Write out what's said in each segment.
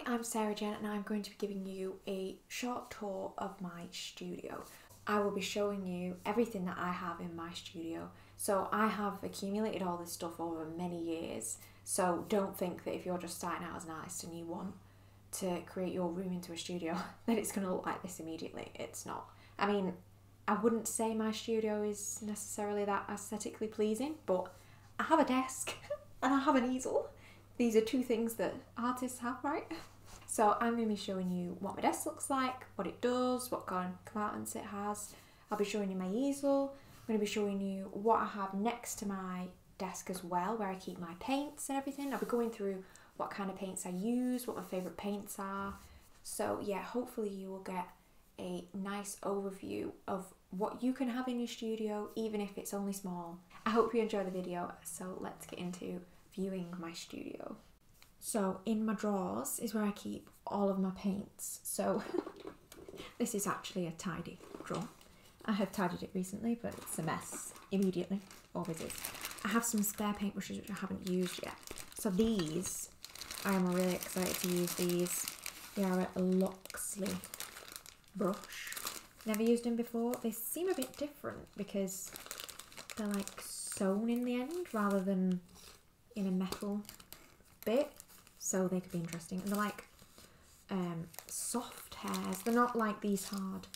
I'm Sarah Jenn and I'm going to be giving you a short tour of my studio. I will be showing you everything that I have in my studio. So I have accumulated all this stuff over many years, so don't think that if you're just starting out as an artist and you want to create your room into a studio that it's going to look like this immediately. It's not. I mean, I wouldn't say my studio is necessarily that aesthetically pleasing, but I have a desk and I have an easel. These are two things that artists have, right? So I'm going to be showing you what my desk looks like, what it does, what kind of compartments it has. I'll be showing you my easel. I'm going to be showing you what I have next to my desk as well, where I keep my paints and everything. I'll be going through what kind of paints I use, what my favourite paints are. So yeah, hopefully you will get a nice overview of what you can have in your studio, even if it's only small. I hope you enjoy the video, so let's get into viewing my studio. So in my drawers is where I keep all of my paints. So this is actually a tidy drawer. I have tidied it recently, but it's a mess immediately, always is. I have some spare paintbrushes which I haven't used yet. So these, I am really excited to use these. They are a Loxley brush. Never used them before. They seem a bit different because they're like sewn in the end rather than in a metal bit, so they could be interesting. And they're like soft hairs. They're not like these hard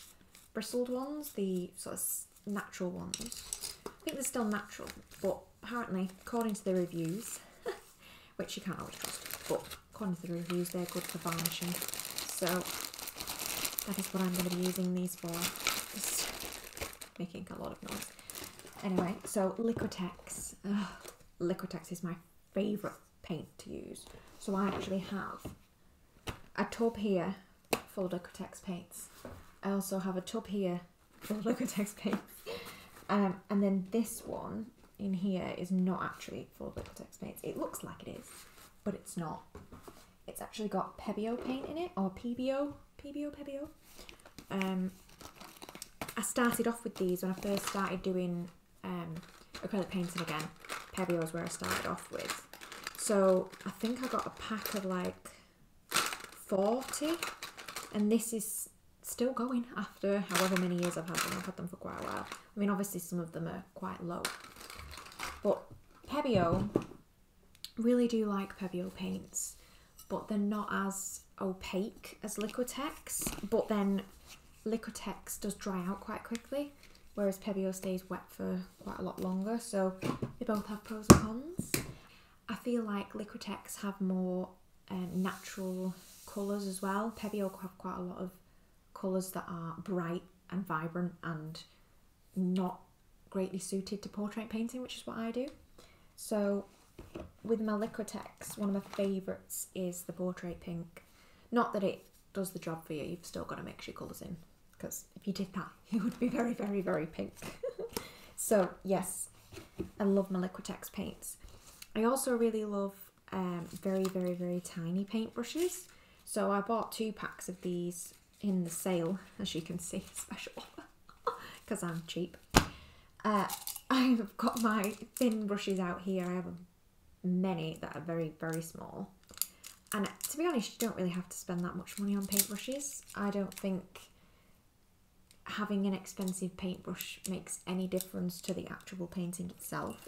bristled ones, the sort of natural ones. I think they're still natural, but apparently, according to the reviews, which you can't always trust, but according to the reviews, they're good for varnishing. So that is what I'm going to be using these for. Just making a lot of noise. Anyway, so Liquitex. Liquitex is my favourite paint to use. So I actually have a tub here full of Liquitex paints. I also have a tub here full of Liquitex paints. And then this one in here is not actually full of Liquitex paints. It looks like it is, but it's not. It's actually got Pebeo paint in it, or Pebeo. I started off with these when I first started doing acrylic painting again. Pebeo is where I started off with. So I think I got a pack of like 40, and this is still going after however many years I've had them. I've had them for quite a while. I mean, obviously some of them are quite low, but Pebeo, really do like Pebeo paints, but they're not as opaque as Liquitex, but then Liquitex does dry out quite quickly, whereas Pebeo stays wet for quite a lot longer, so they both have pros and cons. I feel like Liquitex have more natural colours as well. Pebeo have quite a lot of colours that are bright and vibrant and not greatly suited to portrait painting, which is what I do. So with my Liquitex, one of my favourites is the portrait pink. Not that it does the job for you, you've still got to mix your colours in, because if you did that, it would be very, very, very pink. So yes, I love my Liquitex paints. I also really love very, very, very tiny paintbrushes. So I bought 2 packs of these in the sale, as you can see, special, because I'm cheap. I've got my thin brushes out here. I have many that are very, very small. And to be honest, you don't really have to spend that much money on paintbrushes. I don't think having an expensive paintbrush makes any difference to the actual painting itself.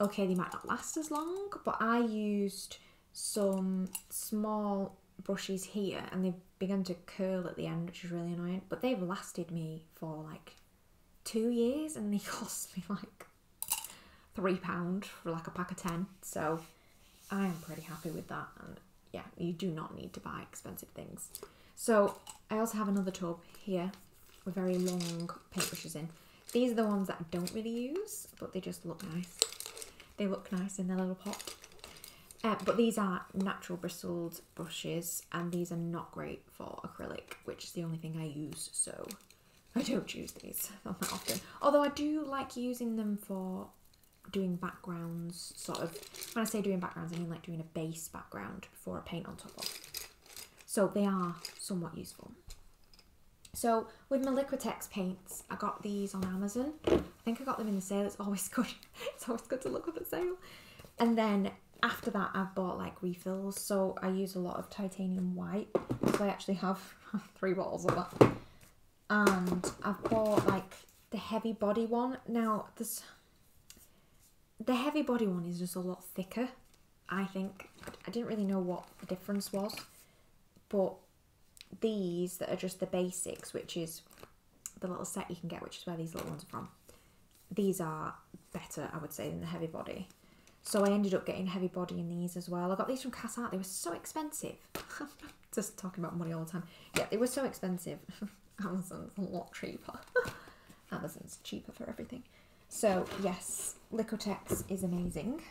Okay, they might not last as long, but I used some small brushes here and they've begun to curl at the end, which is really annoying, but they've lasted me for like 2 years and they cost me like £3 for like a pack of 10, so I am pretty happy with that. And yeah, you do not need to buy expensive things. So I also have another tub here with very long paintbrushes in. These are the ones that I don't really use, but they just look nice. They look nice in their little pot. But these are natural bristled brushes, and these are not great for acrylic, which is the only thing I use, so I don't use these not that often. Although I do like using them for doing backgrounds, sort of. When I say doing backgrounds, I mean like doing a base background before I paint on top of. So they are somewhat useful. So with my Liquitex paints, I got these on Amazon. I think I got them in the sale. It's always good. It's always good to look up at sale. And then after that, I've bought like refills. So I use a lot of titanium white. So I actually have 3 bottles of that. And I've bought like the heavy body one. Now, the heavy body one is just a lot thicker, I think. I didn't really know what the difference was. But these that are just the basics, which is the little set you can get, which is where these little ones are from, these are better, I would say, than the heavy body. So I ended up getting heavy body in these as well. I got these from Arte. They were so expensive. Just talking about money all the time. Yeah, they were so expensive. Amazon's a lot cheaper. Amazon's cheaper for everything. So yes, Liquitex is amazing.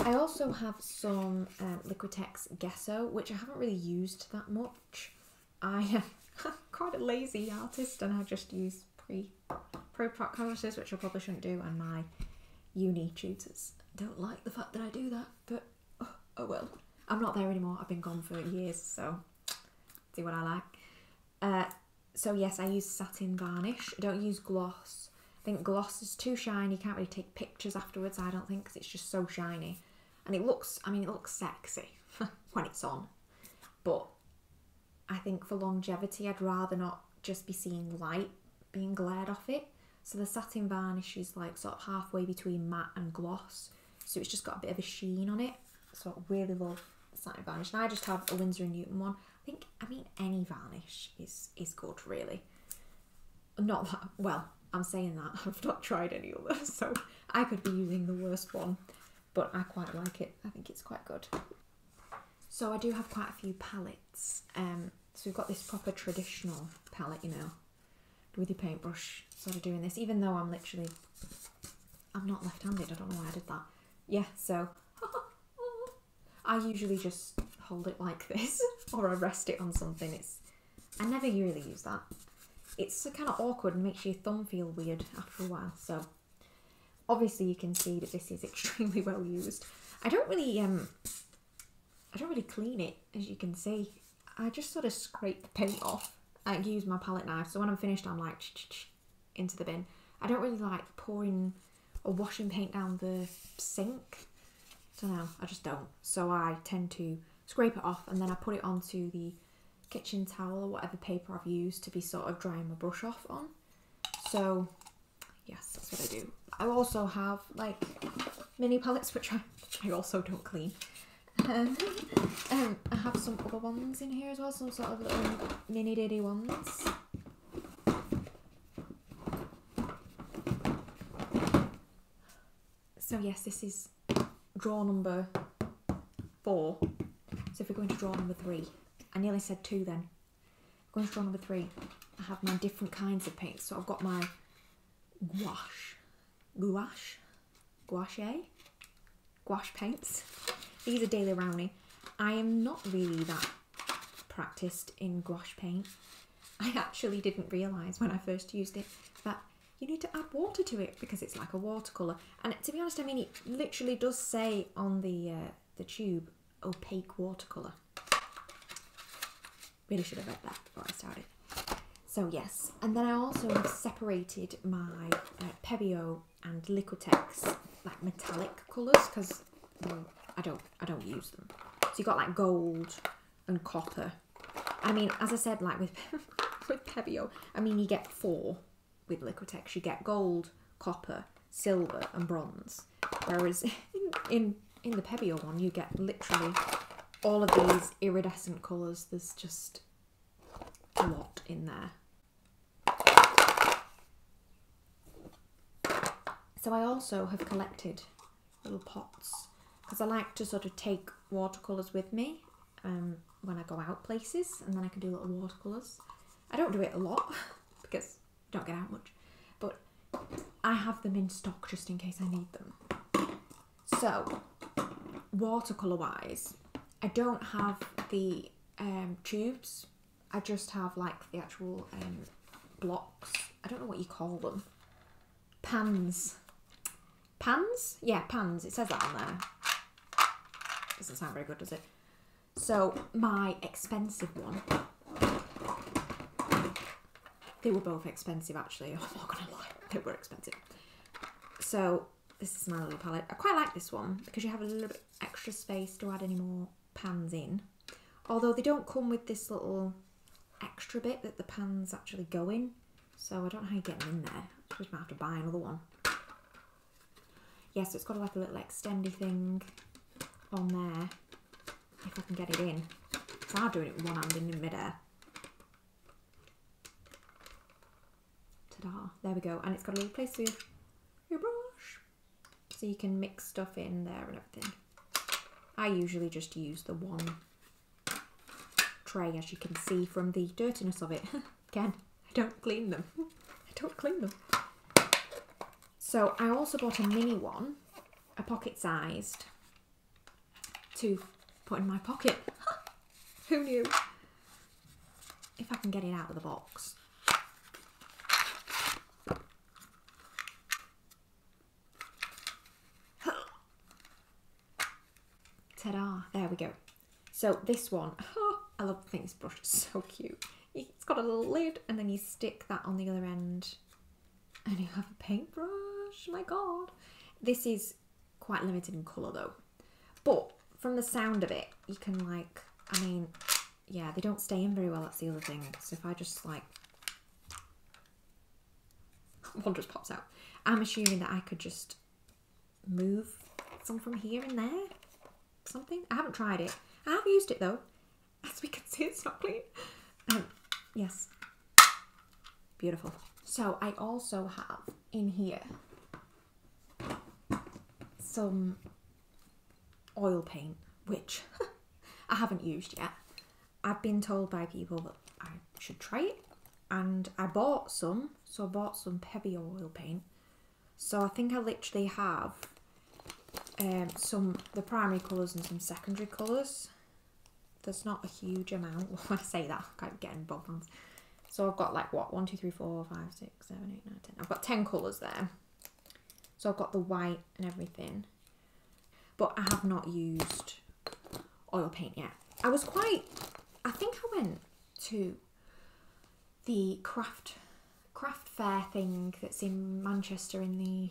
I also have some Liquitex Gesso, which I haven't really used that much. I am quite a lazy artist and I just use pre-prop canvases, which I probably shouldn't do, and my uni tutors don't like the fact that I do that, but oh well. I'm not there anymore. I've been gone for years, so do what I like. So yes, I use satin varnish. I don't use gloss. I think gloss is too shiny. You can't really take pictures afterwards, I don't think, because it's just so shiny. And it looks, I mean, it looks sexy when it's on. But I think for longevity, I'd rather not just be seeing light being glared off it. So the satin varnish is like sort of halfway between matte and gloss. So it's just got a bit of a sheen on it. So I really love satin varnish. And I just have a Winsor & Newton one. I mean, any varnish is good, really. Not that, well, I'm saying that. I've not tried any other, so I could be using the worst one. But I quite like it. I think it's quite good. So I do have quite a few palettes. So we've got this proper traditional palette, you know, with your paintbrush, sort of doing this. Even though I'm not left-handed. I don't know why I did that. Yeah, so I usually just hold it like this, or I rest it on something. I never really use that. It's kind of awkward and makes your thumb feel weird after a while. So obviously you can see that this is extremely well used. I don't really clean it, as you can see. I just sort of scrape the paint off. I use my palette knife, so when I'm finished, I'm like into the bin. I don't really like pouring or washing paint down the sink. Don't know, I just don't. So I tend to scrape it off and then I put it onto the kitchen towel or whatever paper I've used to be sort of drying my brush off on. So yes, that's what I do. I also have like mini palettes which I also don't clean. I have some other ones in here as well, some sort of little mini diddy ones. So yes, this is drawer number 4. So if we're going to drawer number 3, I nearly said 2 then. Going to drawer number 3, I have my different kinds of paints. So I've got my gouache paints. These are Daily Rowney. I am not really that practiced in gouache paint. I actually didn't realise when I first used it that you need to add water to it because it's like a watercolour. And to be honest, I mean, it literally does say on the tube, opaque watercolour. Really should have read that before I started. So yes, and then I also have separated my Pebeo and Liquitex like metallic colours because I don't use them. So you got like gold and copper. I mean, as I said, like with Pebeo, I mean you get 4 with Liquitex. You get gold, copper, silver, and bronze. Whereas in the Pebeo one, you get literally all of these iridescent colours. There's just a lot in there. So I also have collected little pots because I like to sort of take watercolours with me when I go out places, and then I can do little watercolours. I don't do it a lot because I don't get out much, but I have them in stock just in case I need them. So watercolour wise, I don't have the tubes. I just have like the actual blocks. I don't know what you call them. Pans? Yeah, pans. It says that on there. Doesn't sound very good, does it? So my expensive one. They were both expensive actually. I'm not gonna lie. They were expensive. So this is my little palette. I quite like this one because you have a little bit extra extra space to add any more pans in. Although they don't come with this little extra bit that the pans actually go in. So I don't know how you get them in there. I suppose I might have to buy another one. Yeah, so it's got like a little extendy thing on there. If I can get it in. Try doing it with one hand in midair. Ta-da. There we go. And it's got a little place for your brush. So you can mix stuff in there and everything. I usually just use the one tray, as you can see from the dirtiness of it. Again, I don't clean them. I don't clean them. So I also bought a mini one, a pocket sized, to put in my pocket. Who knew? If I can get it out of the box. Ta-da, there we go. So this one, I love the thing, this brush is so cute. It's got a little lid and then you stick that on the other end and you have a paintbrush. My God. This is quite limited in colour though. But from the sound of it, you can like, I mean, yeah, they don't stay in very well, that's the other thing. So if I just like, one just pops out. I'm assuming that I could just move some from here and there. Something. I haven't tried it. I have used it though. As we can see, it's not clean. Yes. Beautiful. So I also have in here some oil paint, which I haven't used yet. I've been told by people that I should try it, and I bought some. So I bought some Pebeo oil paint. So I think I literally have the primary colours and some secondary colours. There's not a huge amount. When I say that, I'm getting both hands. So I've got like what, 1, 2, 3, 4, 5, 6, 7, 8, 9, 10. I've got 10 colours there. So I've got the white and everything. But I have not used oil paint yet. I think I went to the craft fair thing that's in Manchester in the,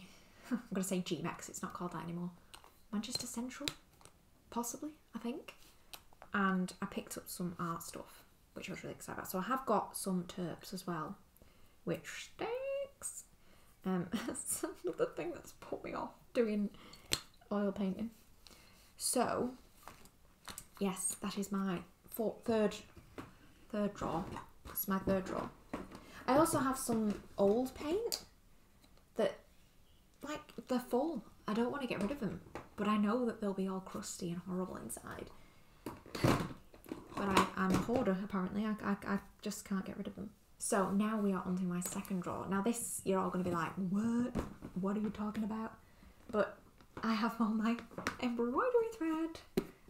I'm going to say GMX, it's not called that anymore. Manchester Central, possibly, I think. And I picked up some art stuff, which I was really excited about. So I have got some Turps as well, which stinks. That's another thing that's put me off doing oil painting. So, yes, that is my third drawer. That's my third drawer. I also have some old paint that, like, they're full. I don't want to get rid of them, but I know that they'll be all crusty and horrible inside. But I'm a hoarder, apparently. I just can't get rid of them. So now we are onto my second drawer. Now this, you're all going to be like, what? What are you talking about? But I have all my embroidery thread.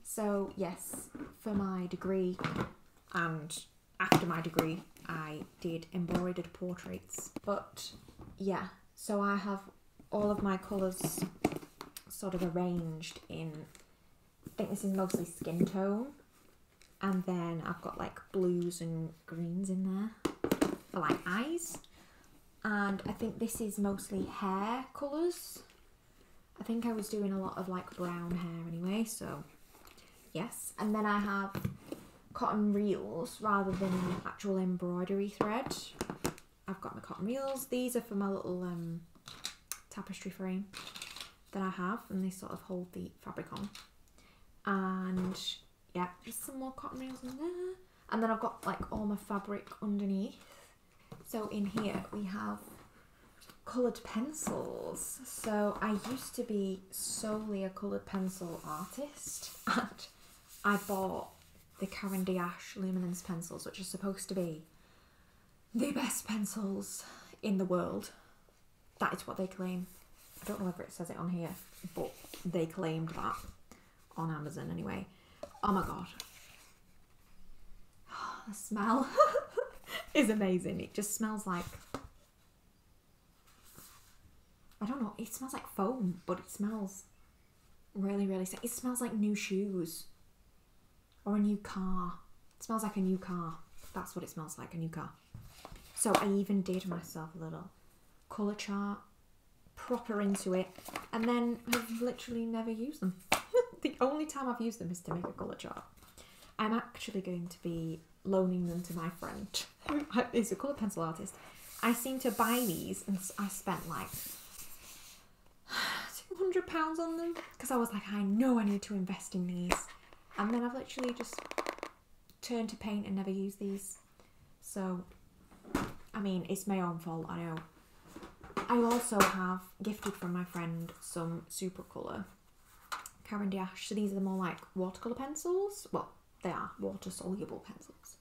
So yes, for my degree and after my degree, I did embroidered portraits. But yeah, so I have all of my colours sort of arranged in, I think this is mostly skin tone. And then I've got like blues and greens in there for like eyes. And I think this is mostly hair colours. I think I was doing a lot of like brown hair anyway, so yes. And then I have cotton reels rather than actual embroidery thread. I've got my cotton reels. These are for my little tapestry frame that I have, and they sort of hold the fabric on. And yeah, just some more cotton reels in there. And then I've got like all my fabric underneath. So in here we have coloured pencils. So I used to be solely a coloured pencil artist, and I bought the Caran Luminance pencils, which are supposed to be the best pencils in the world. That is what they claim. I don't know whether it says it on here, but they claimed that on Amazon anyway. Oh my God. The smell is amazing. It just smells like, I don't know, it smells like foam, but it smells really, really sick. It smells like new shoes or a new car. It smells like a new car. That's what it smells like, a new car. So I even did myself a little colour chart, proper into it, and then have literally never used them. The only time I've used them is to make a colour chart. I'm actually going to be loaning them to my friend who is a colour pencil artist. I seem to buy these and I spent like £200 on them because I was like, I know I need to invest in these. And then I've literally just turned to paint and never used these. So, I mean, it's my own fault, I know. I also have gifted from my friend some Supracolor Caran. So these are the more like watercolour pencils. Well, they are water soluble pencils.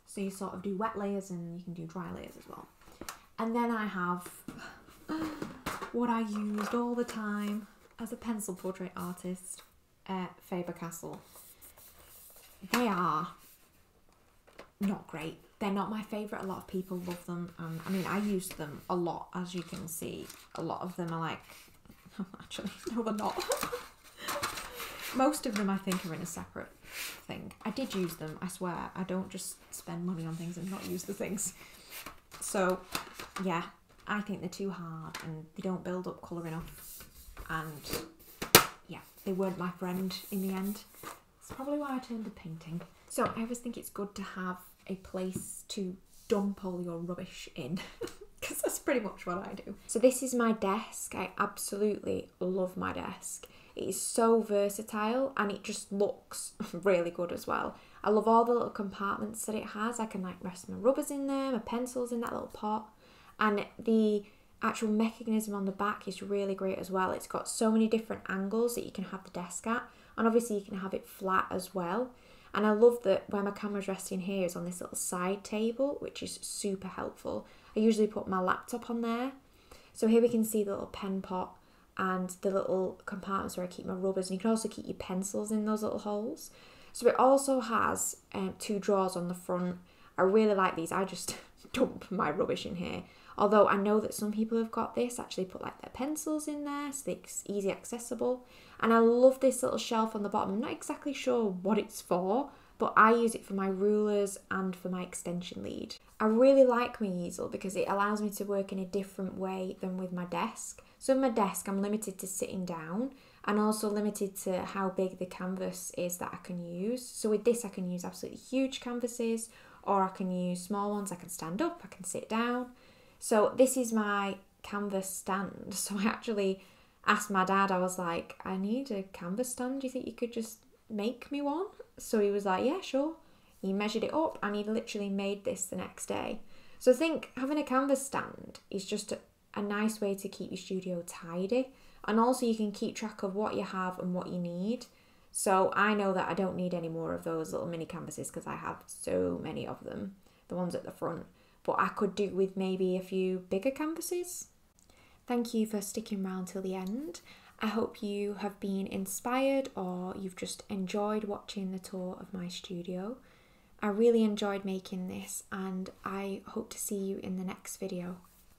So you sort of do wet layers and you can do dry layers as well. And then I have what I used all the time as a pencil portrait artist, Faber-Castell. They are not great. They're not my favourite. A lot of people love them. I mean, I used them a lot, as you can see. A lot of them are like, actually, no, they're not. Most of them, I think, are in a separate thing. I did use them, I swear. I don't just spend money on things and not use the things. So, yeah, I think they're too hard and they don't build up colour enough. And, yeah, they weren't my friend in the end. It's probably why I turned to painting. So, I always think it's good to have a place to dump all your rubbish in. Because that's pretty much what I do. So this is my desk. I absolutely love my desk. It is so versatile and it just looks really good as well. I love all the little compartments that it has. I can like rest my rubbers in there, my pencils in that little pot. And the actual mechanism on the back is really great as well. It's got so many different angles that you can have the desk at. And obviously you can have it flat as well. And I love that where my camera's resting here is on this little side table, which is super helpful. I usually put my laptop on there. So here we can see the little pen pot and the little compartments where I keep my rubbers. And you can also keep your pencils in those little holes. So it also has 2 drawers on the front. I really like these. I just dump my rubbish in here. Although I know that some people have got this, actually put like their pencils in there so it's easy accessible. And I love this little shelf on the bottom. I'm not exactly sure what it's for, but I use it for my rulers and for my extension lead. I really like my easel because it allows me to work in a different way than with my desk. So with my desk, I'm limited to sitting down and also limited to how big the canvas is that I can use. So with this, I can use absolutely huge canvases or I can use small ones. I can stand up, I can sit down. So this is my canvas stand. So I actually asked my dad, I was like, I need a canvas stand. Do you think you could just make me one? So he was like, yeah, sure. He measured it up and he literally made this the next day. So I think having a canvas stand is just a nice way to keep your studio tidy. And also you can keep track of what you have and what you need. So I know that I don't need any more of those little mini canvases because I have so many of them, the ones at the front. But I could do with maybe a few bigger canvases. Thank you for sticking around till the end. I hope you have been inspired or you've just enjoyed watching the tour of my studio. I really enjoyed making this and I hope to see you in the next video.